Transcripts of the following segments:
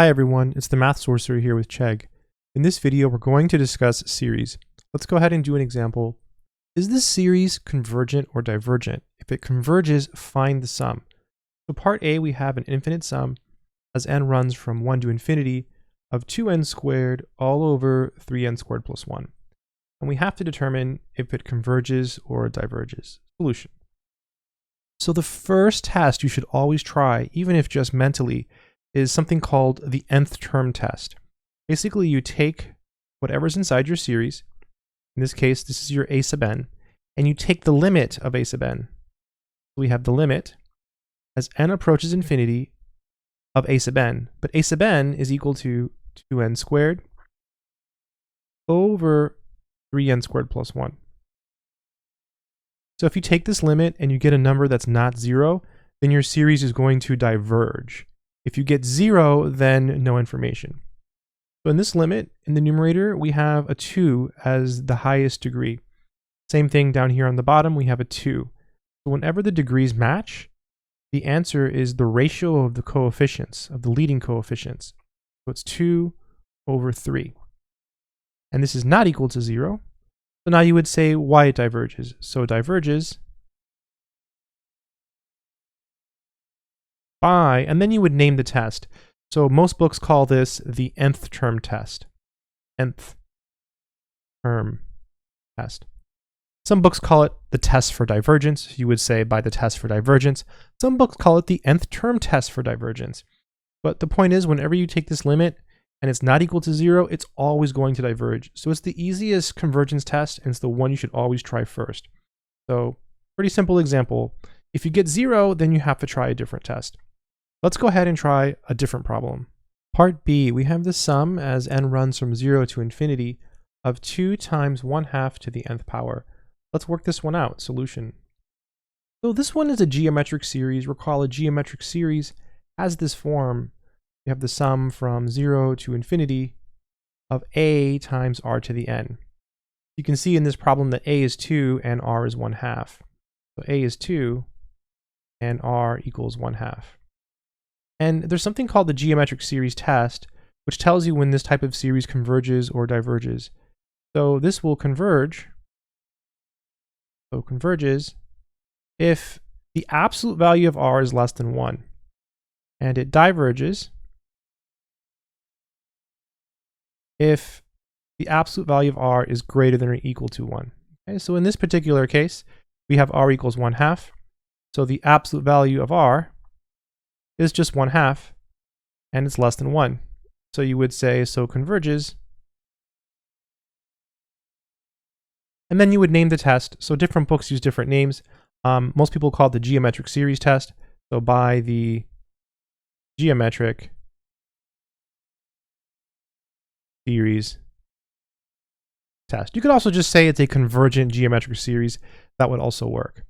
Hi everyone, it's the Math Sorcerer here with Chegg. In this video, we're going to discuss series. Let's go ahead and do an example. Is this series convergent or divergent? If it converges, find the sum. So part A, we have an infinite sum as n runs from 1 to infinity of 2n squared all over 3n squared plus 1. And we have to determine if it converges or diverges. Solution. So the first test you should always try, even if just mentally, is something called the nth term test. Basically, you take whatever's inside your series, in this case, this is your a sub n, and you take the limit of a sub n. We have the limit as n approaches infinity of a sub n, but a sub n is equal to 2n squared over 3n squared plus 1. So if you take this limit and you get a number that's not 0, then your series is going to diverge. If you get 0, then no information. So in this limit, in the numerator, we have a 2 as the highest degree. Same thing down here on the bottom, we have a 2. So whenever the degrees match, the answer is the ratio of the coefficients, of the leading coefficients. So it's 2 over 3. And this is not equal to 0. So now you would say why it diverges. So it diverges by, and then you would name the test. So most books call this the nth term test. Nth term test. Some books call it the test for divergence. You would say by the test for divergence. Some books call it the nth term test for divergence. But the point is, whenever you take this limit and it's not equal to 0, it's always going to diverge. So it's the easiest convergence test, and it's the one you should always try first. So pretty simple example. If you get 0, then you have to try a different test. Let's go ahead and try a different problem. Part B, we have the sum as n runs from 0 to infinity of 2 times 1/2 to the nth power. Let's work this one out. Solution. So this one is a geometric series. Recall a geometric series has this form. We have the sum from 0 to infinity of a times r to the n. You can see in this problem that a is 2 and r is 1/2. So a is 2 and r equals 1/2. And there's something called the geometric series test, which tells you when this type of series converges or diverges. So this will converge. So converges if the absolute value of r is less than 1. And it diverges if the absolute value of r is greater than or equal to 1. Okay, so in this particular case, we have r equals 1/2. So the absolute value of r is just 1/2, and it's less than 1. So you would say, so converges. And then you would name the test. So different books use different names. Most people call it the geometric series test. So by the geometric series test. You could also just say it's a convergent geometric series. That would also work.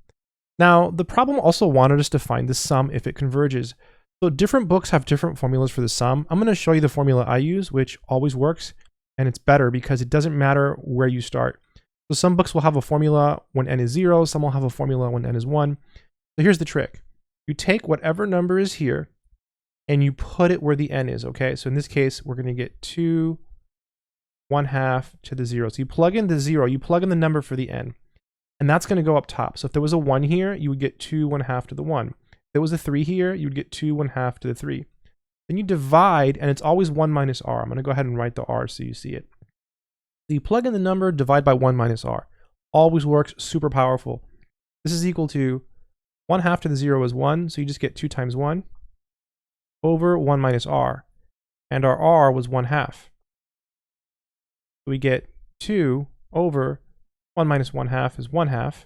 Now, the problem also wanted us to find the sum if it converges. So different books have different formulas for the sum. I'm going to show you the formula I use, which always works, and it's better because it doesn't matter where you start. So some books will have a formula when n is 0, some will have a formula when n is 1. So here's the trick. You take whatever number is here, and you put it where the n is, okay? So in this case, we're going to get 2 1/2 to the 0. So you plug in the 0, you plug in the number for the n, and that's going to go up top. So if there was a 1 here, you would get 2 1/2 to the 1. If there was a 3 here, you would get 2 1/2 to the 3. Then you divide, and it's always 1 minus r. I'm going to go ahead and write the r so you see it. So you plug in the number, divide by 1 minus r. Always works, super powerful. This is equal to 1/2 to the 0 is 1, so you just get 2 times 1 over 1 minus r. And our r was 1/2. So we get 2 over 1 minus 1/2 is 1/2.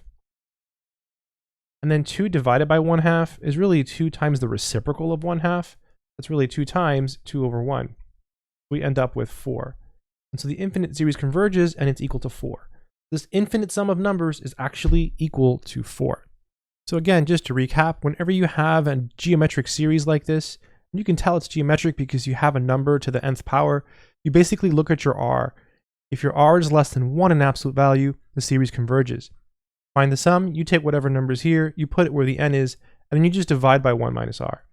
And then 2 divided by 1/2 is really 2 times the reciprocal of 1/2. That's really 2 times 2 over 1. We end up with 4. And so the infinite series converges, and it's equal to 4. This infinite sum of numbers is actually equal to 4. So again, just to recap, whenever you have a geometric series like this, and you can tell it's geometric because you have a number to the nth power, you basically look at your r. If your r is less than 1 in absolute value, the series converges. Find the sum, you take whatever number is here, you put it where the n is, and then you just divide by 1 minus r.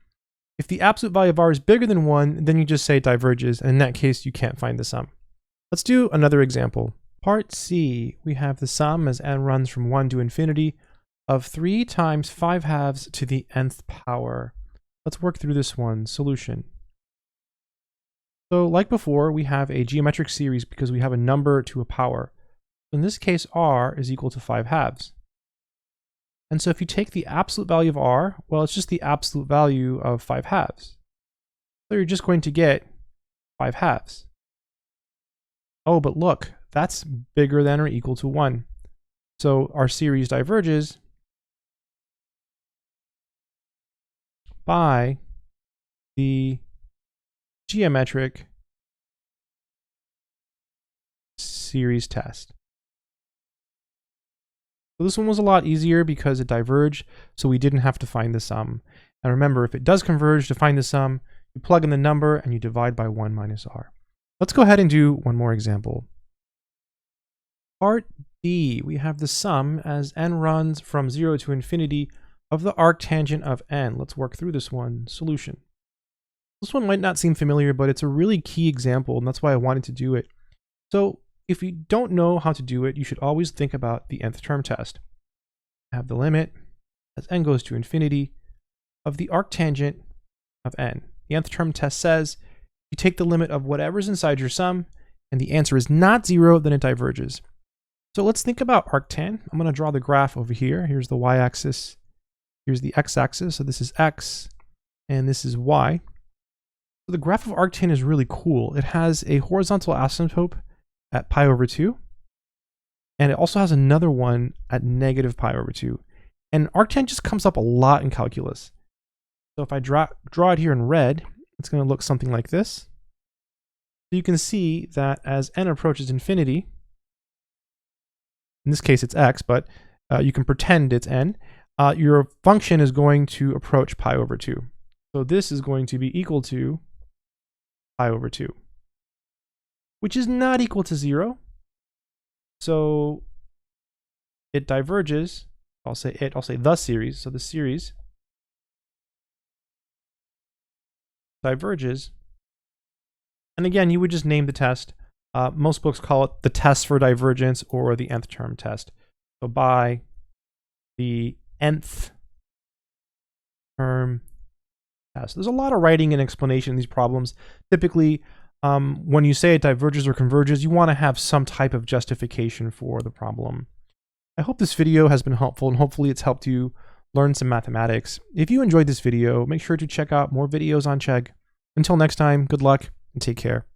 If the absolute value of r is bigger than 1, then you just say it diverges, and in that case, you can't find the sum. Let's do another example. Part C, we have the sum as n runs from 1 to infinity of 3 times 5 halves to the nth power. Let's work through this one. Solution. So like before, we have a geometric series because we have a number to a power. In this case, r is equal to 5 halves. And so if you take the absolute value of r, well, it's just the absolute value of 5 halves. So you're just going to get 5 halves. Oh, but look, that's bigger than or equal to 1. So our series diverges by the geometric series test. So this one was a lot easier because it diverged, so we didn't have to find the sum. And remember, if it does converge, to find the sum, you plug in the number and you divide by 1 minus r. Let's go ahead and do one more example. Part D, we have the sum as n runs from 0 to infinity of the arctangent of n. Let's work through this one. Solution. This one might not seem familiar, but it's a really key example, and that's why I wanted to do it. So if you don't know how to do it, you should always think about the nth term test. Have the limit as n goes to infinity of the arctangent of n. The nth term test says you take the limit of whatever's inside your sum, and the answer is not 0, then it diverges. So let's think about arctan. I'm going to draw the graph over here. Here's the y-axis. Here's the x-axis. So this is x, and this is y. So the graph of arctan is really cool. It has a horizontal asymptote at pi over 2, and it also has another one at negative pi over 2. And arctan just comes up a lot in calculus. So if I draw it here in red, it's going to look something like this. So you can see that as n approaches infinity, in this case it's x, but you can pretend it's n, your function is going to approach pi over 2. So this is going to be equal to pi over 2, which is not equal to 0. So it diverges. I'll say the series. So the series diverges. And again, you would just name the test. Most books call it the test for divergence or the nth term test. So by the nth term test. There's a lot of writing and explanation in these problems. Typically, when you say it diverges or converges, you want to have some type of justification for the problem. I hope this video has been helpful, and hopefully it's helped you learn some mathematics. If you enjoyed this video, make sure to check out more videos on Chegg. Until next time, good luck and take care.